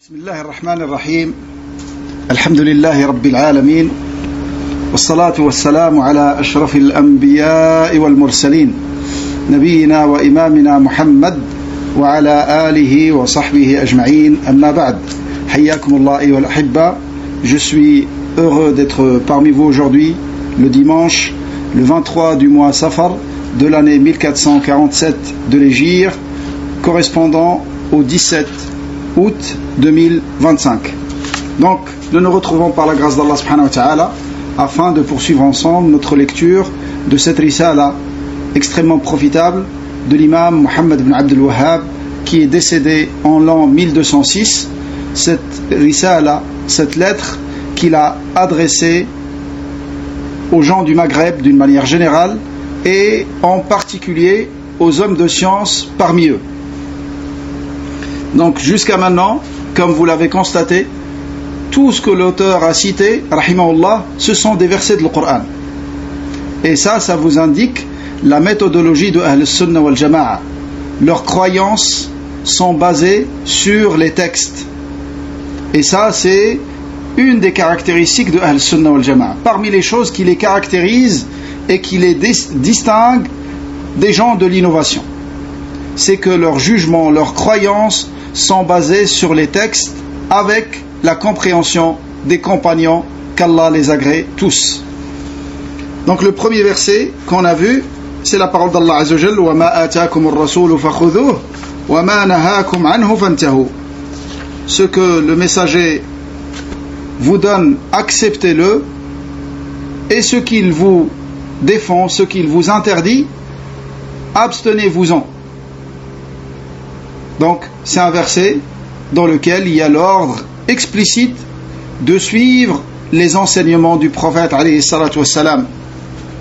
بسم الله الرحمن الرحيم الحمد لله رب العالمين والصلاة والسلام على أشرف الأنبياء والمرسلين نبينا وإمامنا محمد وعلى آله وصحبه أجمعين أما بعد حياكم الله أيها الأحبة. Je suis heureux d'être parmi vous aujourd'hui le dimanche le 23 du mois Safar de l'année 1447 de l'Hégire, correspondant au 17 août 2025. Donc, nous nous retrouvons par la grâce d'Allah subhanahu wa ta'ala afin de poursuivre ensemble notre lecture de cette risala extrêmement profitable de l'imam Muhammad ibn Abdul Wahhab qui est décédé en l'an 1206. Cette risala, cette lettre qu'il a adressée aux gens du Maghreb d'une manière générale et en particulier aux hommes de science parmi eux. Donc jusqu'à maintenant, comme vous l'avez constaté, tout ce que l'auteur a cité, rahimahullah, ce sont des versets du Coran. Et ça vous indique la méthodologie de Ahl Sunnah wal Jama'a. Leurs croyances sont basées sur les textes. Et ça, c'est une des caractéristiques de Ahl Sunnah wal Jama'a. Parmi les choses qui les caractérisent et qui les distinguent des gens de l'innovation, c'est que leurs jugements, leurs croyances sont basés sur les textes avec la compréhension des compagnons, qu'Allah les agrée tous. Donc le premier verset qu'on a vu, c'est la parole d'Allah Azza wa Jalla: wa ma ataakumur rasulu fakhudhuhu wa ma nahakum anhu fantahu. Ce que le messager vous donne, acceptez-le, et ce qu'il vous défend, ce qu'il vous interdit, abstenez-vous-en. Donc, c'est un verset dans lequel il y a l'ordre explicite de suivre les enseignements du prophète alayhi salatu wassalam.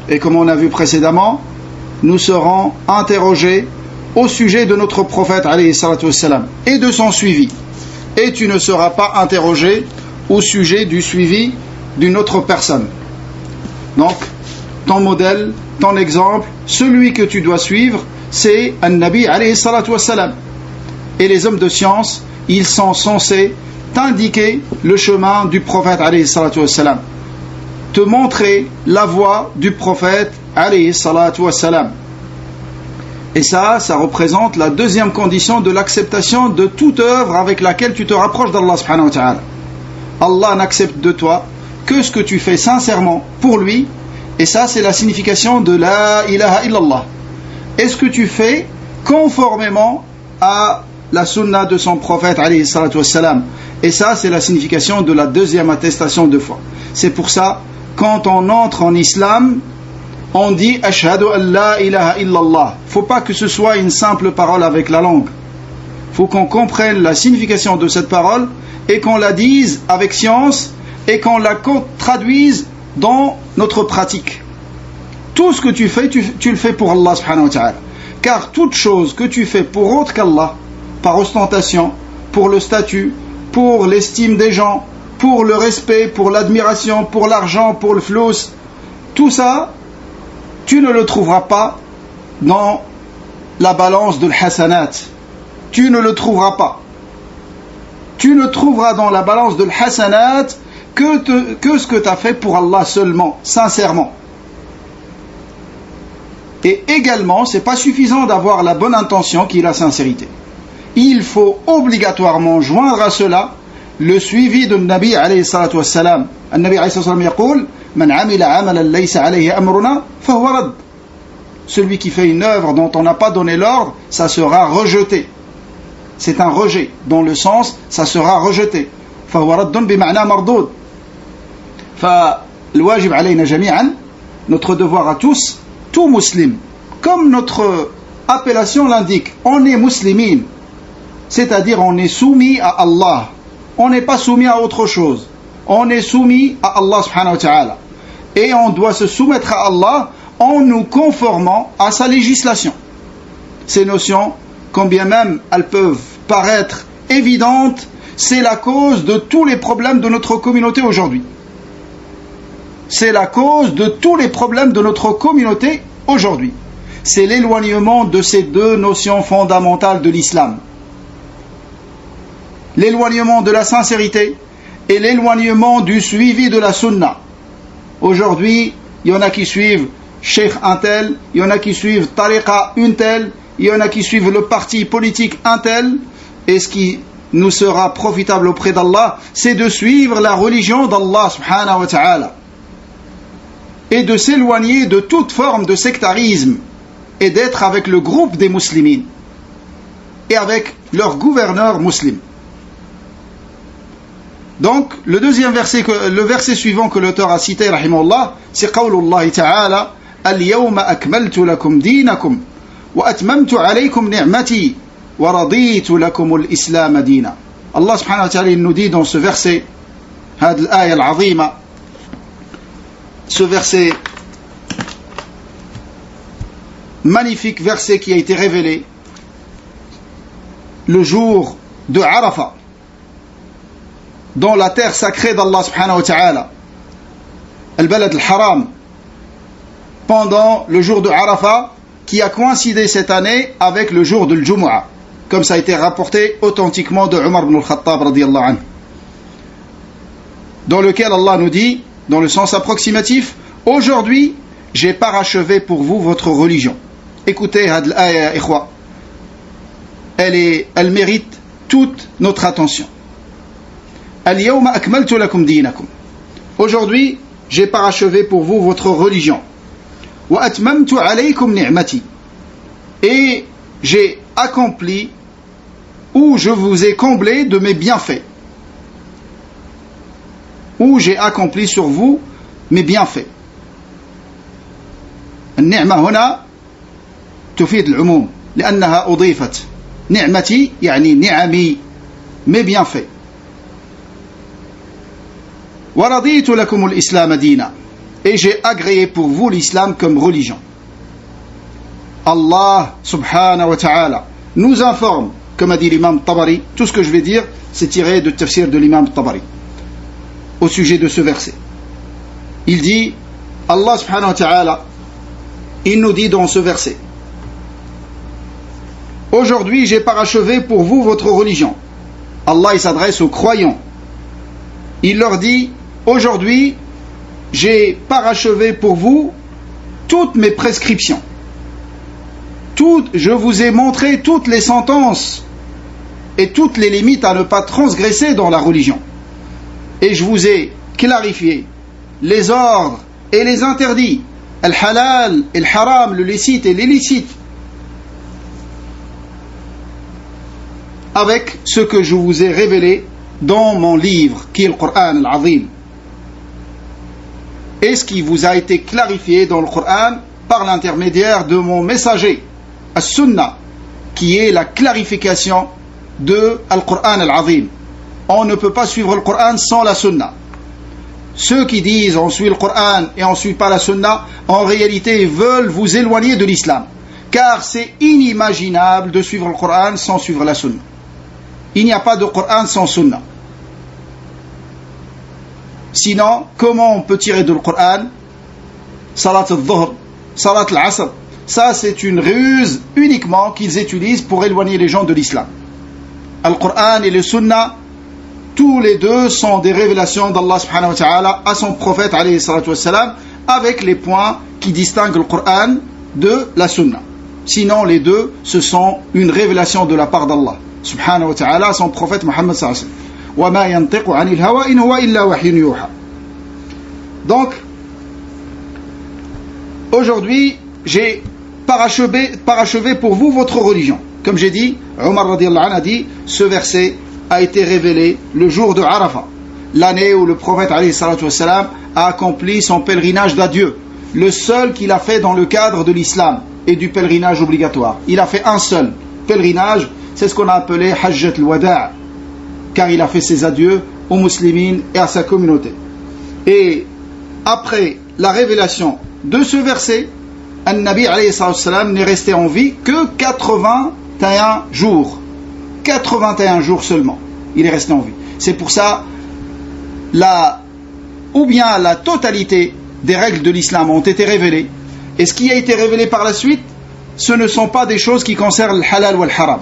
Et comme on a vu précédemment, nous serons interrogés au sujet de notre prophète alayhi salatu wassalam et de son suivi. Et tu ne seras pas interrogé au sujet du suivi d'une autre personne. Donc, ton modèle, ton exemple, celui que tu dois suivre, c'est An-Nabi alayhi salatu wassalam. Et les hommes de science, ils sont censés t'indiquer le chemin du prophète alayhi salatu wassalam, te montrer la voie du prophète alayhi salatu wassalam. Et ça représente la deuxième condition de l'acceptation de toute œuvre avec laquelle tu te rapproches d'Allah subhanahu wa ta'ala. Allah n'accepte de toi que ce que tu fais sincèrement pour lui, et ça c'est la signification de la ilaha illallah. Et ce que tu fais conformément à la sunna de son prophète alayhi salatu wassalam. Et ça c'est la signification de la deuxième attestation de foi. C'est pour ça, quand on entre en islam, on dit ashhadu an la ilaha illallah. Faut pas que ce soit une simple parole avec la langue. Faut qu'on comprenne la signification de cette parole et qu'on la dise avec science et qu'on la traduise dans notre pratique. Tout ce que tu fais, tu le fais pour Allah subhanahu wa ta'ala. Car toute chose que tu fais pour autre qu'Allah, par ostentation, pour le statut, pour l'estime des gens, pour le respect, pour l'admiration, pour l'argent, pour le flous, tout ça, tu ne le trouveras pas dans la balance de l'hasanat. Tu ne le trouveras pas. Tu ne trouveras dans la balance de l'hasanat que ce que tu as fait pour Allah seulement, sincèrement. Et également, ce n'est pas suffisant d'avoir la bonne intention qui est la sincérité. Il faut obligatoirement joindre à cela le suivi de Nabi alayhi salatu wassalam. Nabi alayhi salatu wassalam yaqul: man amila amalan laysa alayhi amruna fahuwa rad. Celui qui fait une œuvre dont on n'a pas donné l'ordre, ça sera rejeté. C'est un rejet, dans le sens, ça sera rejeté. Fahuwa raddun bima'na mardoud. Fa al-wajib alayna jami'an, notre devoir à tous, tout musulman, comme notre appellation l'indique, on est muslimin. C'est-à-dire on est soumis à Allah. On n'est pas soumis à autre chose. On est soumis à Allah subhanahu wa ta'ala. Et on doit se soumettre à Allah en nous conformant à sa législation. Ces notions, combien même elles peuvent paraître évidentes, c'est la cause de tous les problèmes de notre communauté aujourd'hui. C'est la cause de tous les problèmes de notre communauté aujourd'hui. C'est l'éloignement de ces deux notions fondamentales de l'islam. l'éloignement de la sincérité et l'éloignement du suivi de la sunna. Aujourd'hui, il y en a qui suivent Cheikh un tel, il y en a qui suivent Tariqa une telle, il y en a qui suivent le parti politique un tel, et ce qui nous sera profitable auprès d'Allah, c'est de suivre la religion d'Allah subhanahu wa ta'ala et de s'éloigner de toute forme de sectarisme et d'être avec le groupe des musulmans et avec leur gouverneur musulman. Donc, le deuxième verset, le verset suivant que l'auteur a cité, rahimahullah, c'est qawlullah ta'ala, al-yawma akmaltu lakum dinakum wa atmamtu alaykum ni'mati wa raditu lakum al-islam dina. Allah subhanahu wa ta'ala, il nous dit dans ce verset, هذه الآية العظيمة, ce verset, magnifique verset qui a été révélé le jour de Arafat, dans la terre sacrée d'Allah subhanahu wa ta'ala, al-Balad al-Haram, pendant le jour de Arafat, qui a coïncidé cette année avec le jour de l'Jumu'ah, comme ça a été rapporté authentiquement de Omar ibn al-Khattab radiyallahu anhu, dans lequel Allah nous dit, dans le sens approximatif, aujourd'hui, j'ai parachevé pour vous votre religion. Écoutez, had l'aya, ikhwa, elle mérite toute notre attention. Al-yawma akmaltu lakum dinakum. Aujourd'hui, j'ai parachevé pour vous votre religion. Wa atmamtu alaykum ni'mati. Et j'ai accompli, ou je vous ai comblé de mes bienfaits. Ou j'ai accompli sur vous mes bienfaits. النعمة هنا تفيد العموم لأنها أضيفت. نعمتي يعني نعمي, mes bienfaits. وَرَضِيتُ لَكُمُ الْإِسْلَامَ دِينًا. Et j'ai agréé pour vous l'islam comme religion. Allah subhanahu wa ta'ala nous informe, comme a dit l'imam Tabari, tout ce que je vais dire, c'est tiré de tafsir de l'imam Tabari, au sujet de ce verset. Il dit, Allah subhanahu wa ta'ala, il nous dit dans ce verset, aujourd'hui j'ai parachevé pour vous votre religion. Allah il s'adresse aux croyants. Il leur dit, aujourd'hui j'ai parachevé pour vous toutes mes prescriptions. Je vous ai montré toutes les sentences et toutes les limites à ne pas transgresser dans la religion. Et je vous ai clarifié les ordres et les interdits, le halal et le haram, le licite et l'illicite, avec ce que je vous ai révélé dans mon livre, qui est le Coran al-Azim, et ce qui vous a été clarifié dans le Coran par l'intermédiaire de mon messager, as-Sunnah, qui est la clarification de al-Coran al-Azim. On ne peut pas suivre le Coran sans la Sunna. Ceux qui disent on suit le Coran et on ne suit pas la Sunna, en réalité veulent vous éloigner de l'islam. Car c'est inimaginable de suivre le Coran sans suivre la Sunna. Il n'y a pas de Coran sans Sunna. Sinon, comment on peut tirer de le Coran Salat al-Dhuhr, Salat al-Asr. Ça, c'est une ruse uniquement qu'ils utilisent pour éloigner les gens de l'islam. Al-Coran et le Sunna, tous les deux sont des révélations d'Allah subhanahu wa ta'ala à son prophète alayhi salatu wassalam, avec les points qui distinguent le Coran de la Sunna. Sinon, les deux, ce sont une révélation de la part d'Allah subhanahu wa ta'ala à son prophète Muhammad sallallahu alayhi wa sallam. وَمَا يَنْطِقُ عَنِ الْهَوَىٰ إِنْ هُوَ إِلَّا وَحْيٌ يُوحَىٰ. Donc, aujourd'hui, j'ai parachevé pour vous votre religion. Comme j'ai dit, Omar radiyallahu anhu a dit, ce verset a été révélé le jour de Arafat, l'année où le prophète alayhi salatu wassalam a accompli son pèlerinage d'adieu, le seul qu'il a fait dans le cadre de l'islam et du pèlerinage obligatoire. Il a fait un seul pèlerinage, c'est ce qu'on a appelé Hajjat al-Wada', car il a fait ses adieux aux musulmans et à sa communauté. Et après la révélation de ce verset, An-Nabi alayhi salatu wassalam n'est resté en vie que 81 jours. 81 jours seulement, il est resté en vie. C'est pour ça, la totalité des règles de l'islam ont été révélées. Et ce qui a été révélé par la suite, ce ne sont pas des choses qui concernent le halal ou le haram.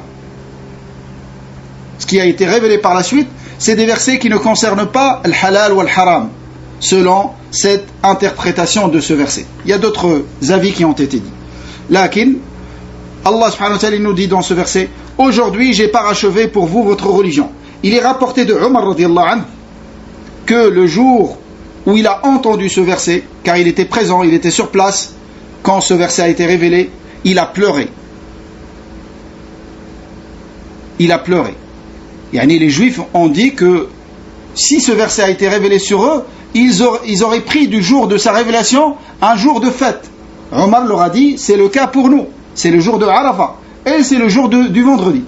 ce qui a été révélé par la suite, c'est des versets qui ne concernent pas le halal ou le haram, selon cette interprétation de ce verset. Il y a d'autres avis qui ont été dits. Lakin, Allah subhanahu wa ta'ala nous dit dans ce verset, aujourd'hui j'ai parachevé pour vous votre religion. Il est rapporté de Omar radiallahu anhu que le jour où il a entendu ce verset, car il était présent, il était sur place quand ce verset a été révélé, il a pleuré. Il a pleuré. Yani les Juifs ont dit que si ce verset a été révélé sur eux, ils auraient pris du jour de sa révélation un jour de fête. Omar leur a dit, c'est le cas pour nous. C'est le jour de Arafat. Et c'est le jour du vendredi.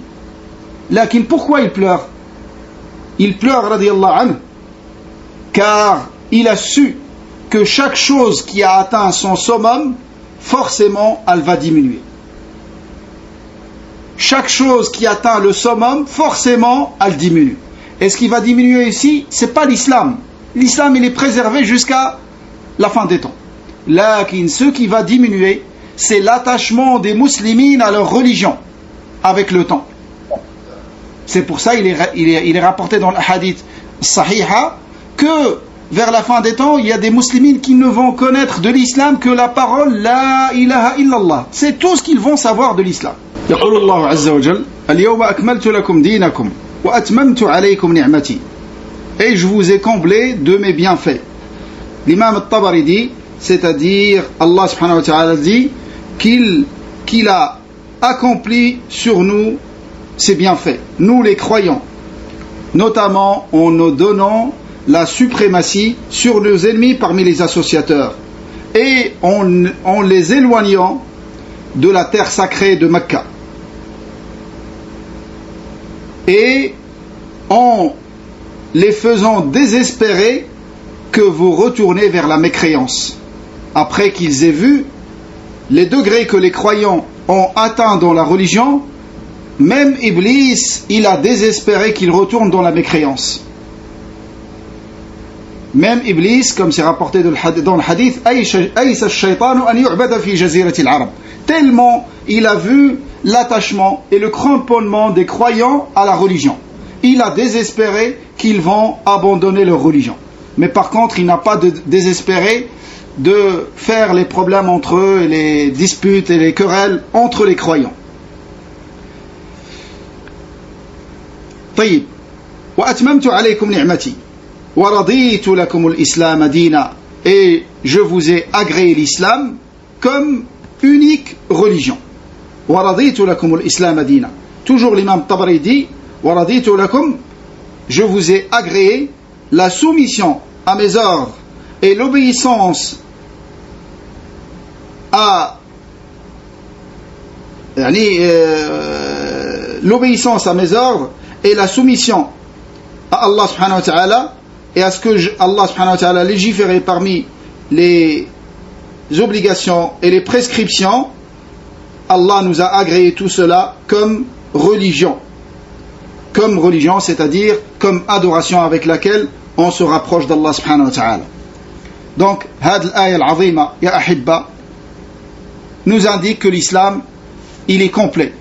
Lakin pourquoi il pleure? Il pleure, radiallahu anhu, car il a su que chaque chose qui a atteint son summum, forcément, elle va diminuer. Chaque chose qui atteint le summum, forcément, elle diminue. Et ce qui va diminuer ici, c'est pas l'islam. L'islam, il est préservé jusqu'à la fin des temps. Lakin, ce qui va diminuer, c'est l'attachement des musulmans à leur religion avec le temps. C'est pour ça il est rapporté dans le hadith sahiha que vers la fin des temps, il y a des musulmans qui ne vont connaître de l'islam que la parole La ilaha illallah. C'est tout ce qu'ils vont savoir de l'islam. يقول الله عز وجل اليوم أكملت لكم دينكم وأتممت عليكم نعمتي. Et je vous ai comblé de mes bienfaits. L'imam al-Tabari dit, c'est-à-dire Allah subhanahu wa ta'ala dit qu'il a accompli sur nous ses bienfaits, nous les croyants, notamment en nous donnant la suprématie sur nos ennemis parmi les associateurs et en les éloignant de la terre sacrée de Mecca et en les faisant désespérer que vous retournez vers la mécréance après qu'ils aient vu les degrés que les croyants ont atteints dans la religion. Même Iblis, il a désespéré qu'ils retournent dans la mécréance. Même Iblis, comme c'est rapporté dans le hadith, tellement il a vu l'attachement et le cramponnement des croyants à la religion. Il a désespéré qu'ils vont abandonner leur religion. Mais par contre, il n'a pas désespéré de faire les problèmes entre eux, et les disputes et les querelles entre les croyants. طيب وأتممت عليكم نعمتي ورضيت لكم الإسلام دينا. Et je vous ai agréé l'islam comme unique religion. ورضيت لكم الإسلام دينا. Toujours l'imam Tabari dit ورضيت لكم, je vous ai agréé la soumission à mes ordres et l'obéissance à l'obéissance à mes ordres et la soumission à Allah subhanahu wa ta'ala et à ce que Allah subhanahu wa ta'ala a légiféré parmi les obligations et les prescriptions. Allah nous a agréé tout cela comme religion, c'est-à-dire comme adoration avec laquelle on se rapproche d'Allah subhanahu wa ta'ala. Donc, هذه الآية العظيمة يا أحبة nous indique que l'islam, il est complet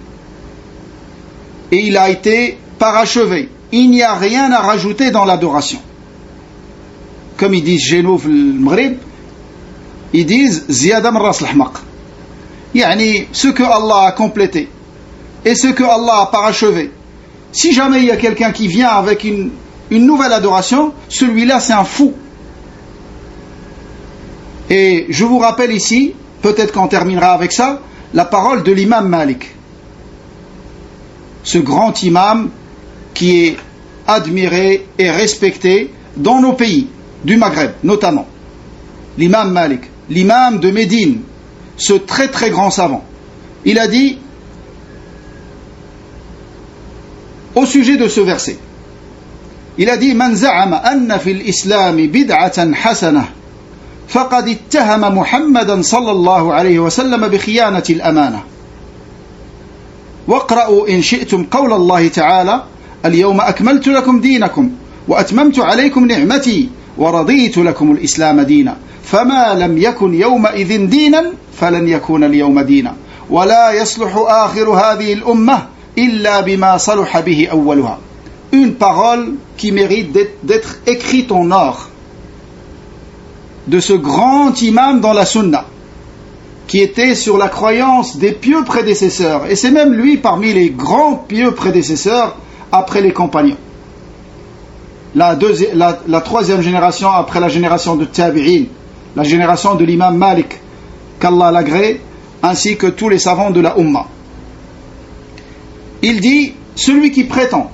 et il a été parachevé. Il n'y a rien à rajouter dans l'adoration. Comme ils disent chez nous, le Maghreb, ils disent ziyada min ras al-hmaq. Yani ce que Allah a complété et ce que Allah a parachevé. Si jamais il y a quelqu'un qui vient avec une nouvelle adoration, celui-là c'est un fou. Et je vous rappelle ici, peut-être qu'on terminera avec ça, la parole de l'imam Malik, ce grand imam qui est admiré et respecté dans nos pays du Maghreb notamment. L'imam Malik, l'imam de Médine, ce très très grand savant, il a dit au sujet de ce verset, il a dit Man za'ama anna fil islami bid'atan hasanah faqad ittahama Muhammadan sallallahu alayhi wa sallam bi khiyanati al-amana. واقرأوا إن شئتم قول الله تعالى اليوم أكملت لكم دينكم وأتممت عليكم نعمتي ورضيت لكم الإسلام دينا فما لم يكن يومئذ دينا فلن يكون اليوم دينا ولا يصلح آخر هذه الأمة إلا بما صلح به أولها. une parole qui mérite d'être écrite en or, de ce grand imam dans la sunna, qui était sur la croyance des pieux prédécesseurs, et c'est même lui parmi les grands pieux prédécesseurs après les compagnons. La troisième génération après la génération de Tabi'in, la génération de l'imam Malik, qu'Allah l'agrée, ainsi que tous les savants de la Ummah. Il dit, celui qui prétend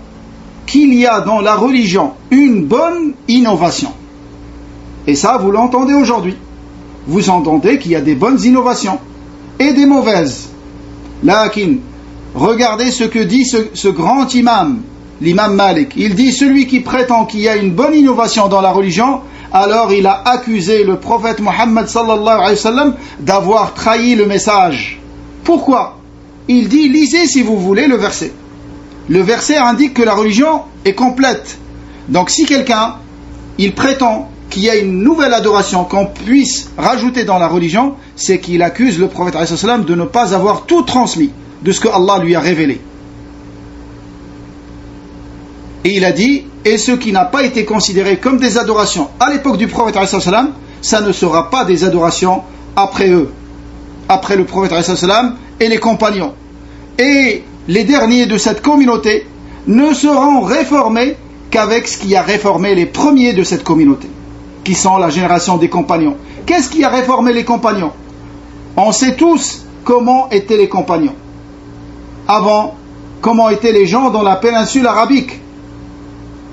qu'il y a dans la religion une bonne innovation, et ça vous l'entendez aujourd'hui, vous entendez qu'il y a des bonnes innovations et des mauvaises. Lakin, regardez ce que dit ce grand imam, l'imam Malik. Il dit, celui qui prétend qu'il y a une bonne innovation dans la religion, alors il a accusé le prophète Mohammed sallallahu alayhi wa sallam d'avoir trahi le message. Pourquoi? Il dit, lisez si vous voulez le verset. Le verset indique que la religion est complète. Donc si quelqu'un, il prétend qu'il y a une nouvelle adoration qu'on puisse rajouter dans la religion, c'est qu'il accuse le prophète alayhi salam de ne pas avoir tout transmis de ce que Allah lui a révélé. Et il a dit, et ce qui n'a pas été considéré comme des adorations à l'époque du prophète alayhi salam, ça ne sera pas des adorations après eux, après le prophète alayhi salam et les compagnons. Et les derniers de cette communauté ne seront réformés qu'avec ce qui a réformé les premiers de cette communauté, qui sont la génération des compagnons. Qu'est-ce qui a réformé les compagnons? On sait tous comment étaient les compagnons. Avant, comment étaient les gens dans la péninsule arabique.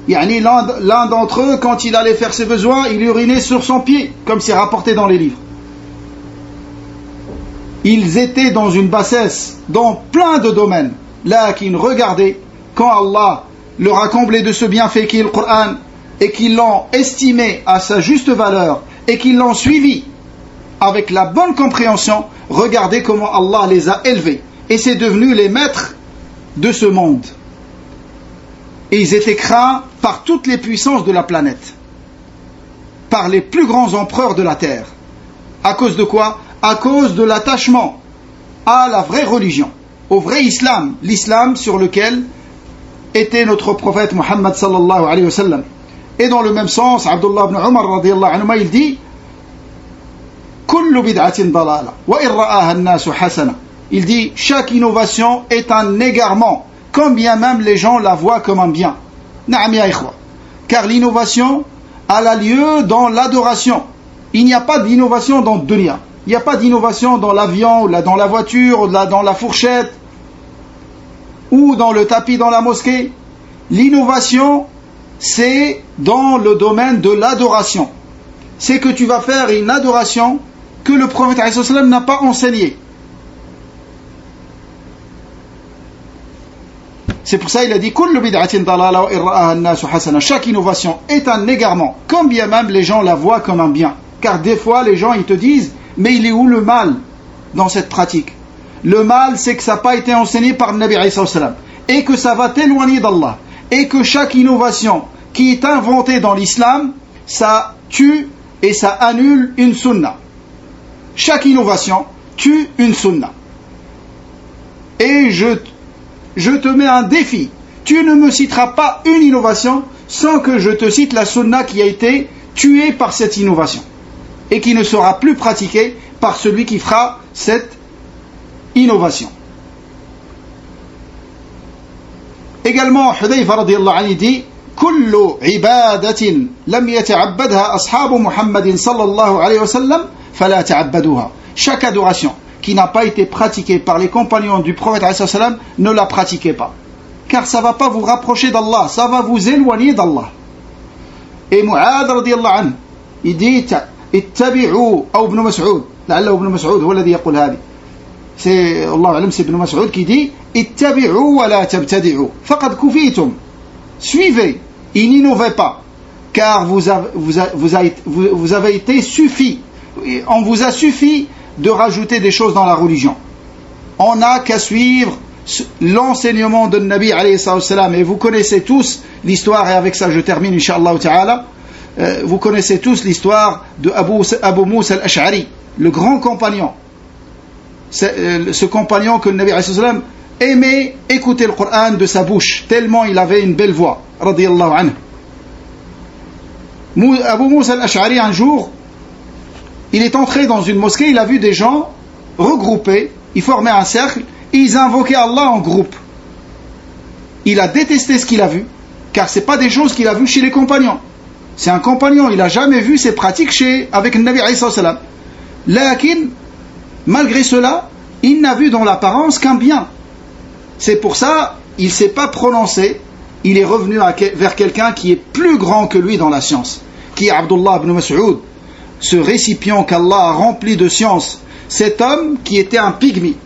Yani l'un d'entre eux, quand il allait faire ses besoins, il urinait sur son pied, comme c'est rapporté dans les livres. Ils étaient dans une bassesse, dans plein de domaines. Là, qu'ils regardaient, quand Allah leur a comblé de ce bienfait qui est le Coran, et qu'ils l'ont estimé à sa juste valeur, et qu'ils l'ont suivi avec la bonne compréhension, regardez comment Allah les a élevés. Et c'est devenu les maîtres de ce monde. Et ils étaient craints par toutes les puissances de la planète, par les plus grands empereurs de la terre. À cause de quoi? À cause de l'attachement à la vraie religion, au vrai islam, l'islam sur lequel était notre prophète Muhammad sallallahu alayhi wa sallam. Et dans le même sens, Abdullah ibn Umar radiyallahu anhu, il dit, kullu bid'atin dalala wa in ra'aha an-nasu hasana. Il dit, chaque innovation est un égarement, quand bien même les gens la voient comme un bien. Na'am ya ikhwa. Car l'innovation a lieu dans l'adoration. Il n'y a pas d'innovation dans le dunya. Il n'y a pas d'innovation dans l'avion, dans la voiture, dans la fourchette, ou dans le tapis dans la mosquée. L'innovation, c'est dans le domaine de l'adoration. C'est que tu vas faire une adoration que le prophète alayhi salam n'a pas enseignée. C'est pour ça qu'il a dit kullu bid'atin dalala wa in ra'aha an-nasu hasana. Chaque innovation est un égarement, quand bien même les gens la voient comme un bien. Car des fois les gens ils te disent, mais il est où le mal dans cette pratique? Le mal, c'est que ça n'a pas été enseigné par le Nabi alayhi salam, et que ça va t'éloigner d'Allah, et que chaque innovation qui est inventée dans l'islam, ça tue et ça annule une sunna. Chaque innovation tue une sunna. Et je te mets un défi. Tu ne me citeras pas une innovation sans que je te cite la sunna qui a été tuée par cette innovation et qui ne sera plus pratiquée par celui qui fera cette innovation. Également, Hudayfa radiyallahu anhu dit, kullu ibadatin lam yata'abbadha ashabu Muhammadin sallallahu alayhi wa sallam fala ta'abbaduha. Chaque adoration qui n'a pas été pratiquée par les compagnons du prophète alayhi salam, ne la pratiquez pas. Car ça ne va pas vous rapprocher d'Allah, ça va vous éloigner d'Allah. Et Mu'ad radiyallahu anhu, il dit, ittabi'u, ou Ibn Mas'ud, la'allahu Ibn Mas'ud, huwa alladhi yaqul hadi. C'est, Allah alam, c'est Ibn Mas'ud qui dit, ittabi'u wa la tabtadi'u, faqad kufitum. Suivez, et n'innovez pas, car vous avez été suffi, on vous a suffi de rajouter des choses dans la religion. On n'a qu'à suivre l'enseignement de Nabi alayhi salam. Et vous connaissez tous l'histoire, et avec ça je termine incha'Allah ta'ala, vous connaissez tous l'histoire de Abu Moussa al-Ash'ari, le grand compagnon. Ce compagnon que le Nabi alayhi salam aimait écouter le Coran de sa bouche, tellement il avait une belle voix, radiyallahu anhu. Abu Musa al-Ash'ari, un jour, il est entré dans une mosquée, il a vu des gens regroupés, ils formaient un cercle, et ils invoquaient Allah en groupe. Il a détesté ce qu'il a vu, car ce n'est pas des choses qu'il a vues chez les compagnons. C'est un compagnon, il n'a jamais vu ces pratiques avec le Nabi alayhi salam. Lakin, malgré cela, il n'a vu dans l'apparence qu'un bien. C'est pour ça, il ne s'est pas prononcé, il est revenu vers quelqu'un qui est plus grand que lui dans la science, qui est Abdullah ibn Mas'ud, ce récipient qu'Allah a rempli de science. Cet homme qui était un pygmée,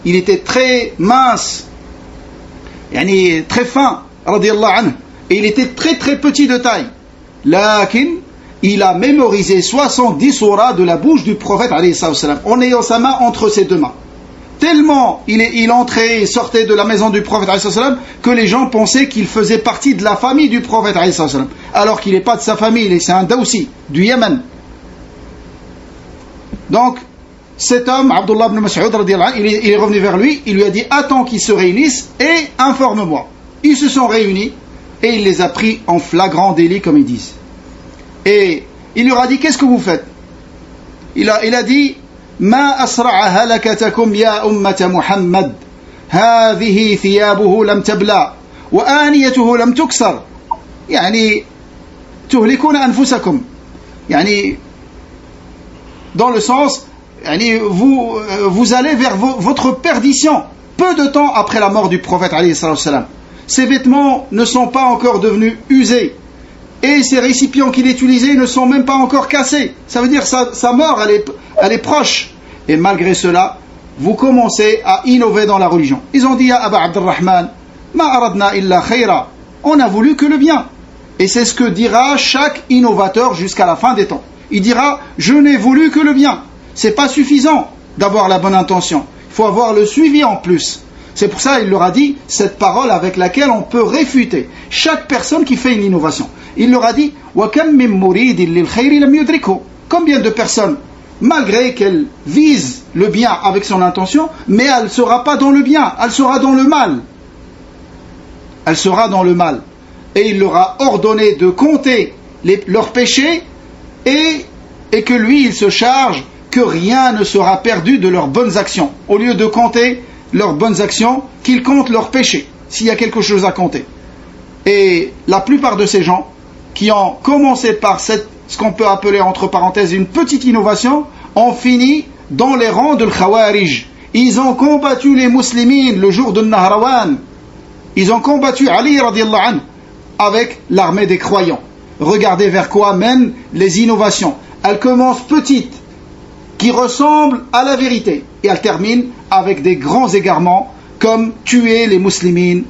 il était très mince, très fin, radiyallahu anhu, et il était très très petit de taille. Lakin, il a mémorisé 70 surahs de la bouche du prophète alayhi salam, en ayant sa main entre ses deux mains. Tellement il entrait et sortait de la maison du prophète alayhi salam, que les gens pensaient qu'il faisait partie de la famille du prophète alayhi salam, alors qu'il n'est pas de sa famille, c'est un Dawsi du Yémen. Donc cet homme, Abdullah ibn Mas'ud, il est revenu vers lui, il lui a dit attends qu'ils se réunissent et informe-moi. Ils se sont réunis et il les a pris en flagrant délit, comme ils disent. Et il leur a dit qu'est-ce que vous faites? Il a dit ما أسرع هلكتكم يا أمة محمد هذه ثيابه لم تبلى وآنيته لم تكسر تهلكون أنفسكم dans le sens vous allez vers votre perdition peu de temps après la mort du prophète alayhi salam. Ses vêtements ne sont pas encore devenus usés et ces récipients qu'il utilisait ne sont même pas encore cassés. Ça veut dire sa mort elle est proche. Et malgré cela, vous commencez à innover dans la religion. Ils ont dit ya Aba Abdurrahman, ma aradna illa khayra. On a voulu que le bien. Et c'est ce que dira chaque innovateur jusqu'à la fin des temps. Il dira je n'ai voulu que le bien. C'est pas suffisant d'avoir la bonne intention. Il faut avoir le suivi en plus. C'est pour ça qu'il leur a dit cette parole avec laquelle on peut réfuter chaque personne qui fait une innovation. Il leur a dit combien de personnes, malgré qu'elles visent le bien avec son intention, mais elle ne sera pas dans le bien, elle sera dans le mal. Elle sera dans le mal. Et il leur a ordonné de compter leurs péchés et que lui, il se charge que rien ne sera perdu de leurs bonnes actions. Au lieu de compter leurs bonnes actions, qu'ils comptent leurs péchés, s'il y a quelque chose à compter. Et la plupart de ces gens qui ont commencé par ce qu'on peut appeler entre parenthèses une petite innovation, ont fini dans les rangs de l'Khawarij. Ils ont combattu les musulmans le jour de Nahrawan. Ils ont combattu Ali radiallahu anhu avec l'armée des croyants. Regardez vers quoi mènent les innovations. Elles commencent petites, qui ressemblent à la vérité, et elles terminent avec des grands égarements, comme tuer les musulmans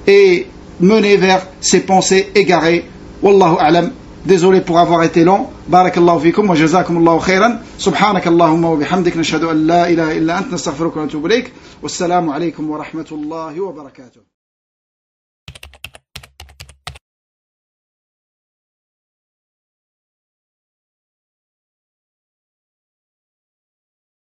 et mener vers ces pensées égarées. Wallahu a'lam. Désolé pour avoir été long. Barakallahu fikum wa jazakumullahu khairan. Subhanakallahumma wa bihamdik nashhadu an la ilaha illa ant nastaghfiruka wa natubu ilayk. Wassalamu alaykum wa rahmatullahi wa barakatuh.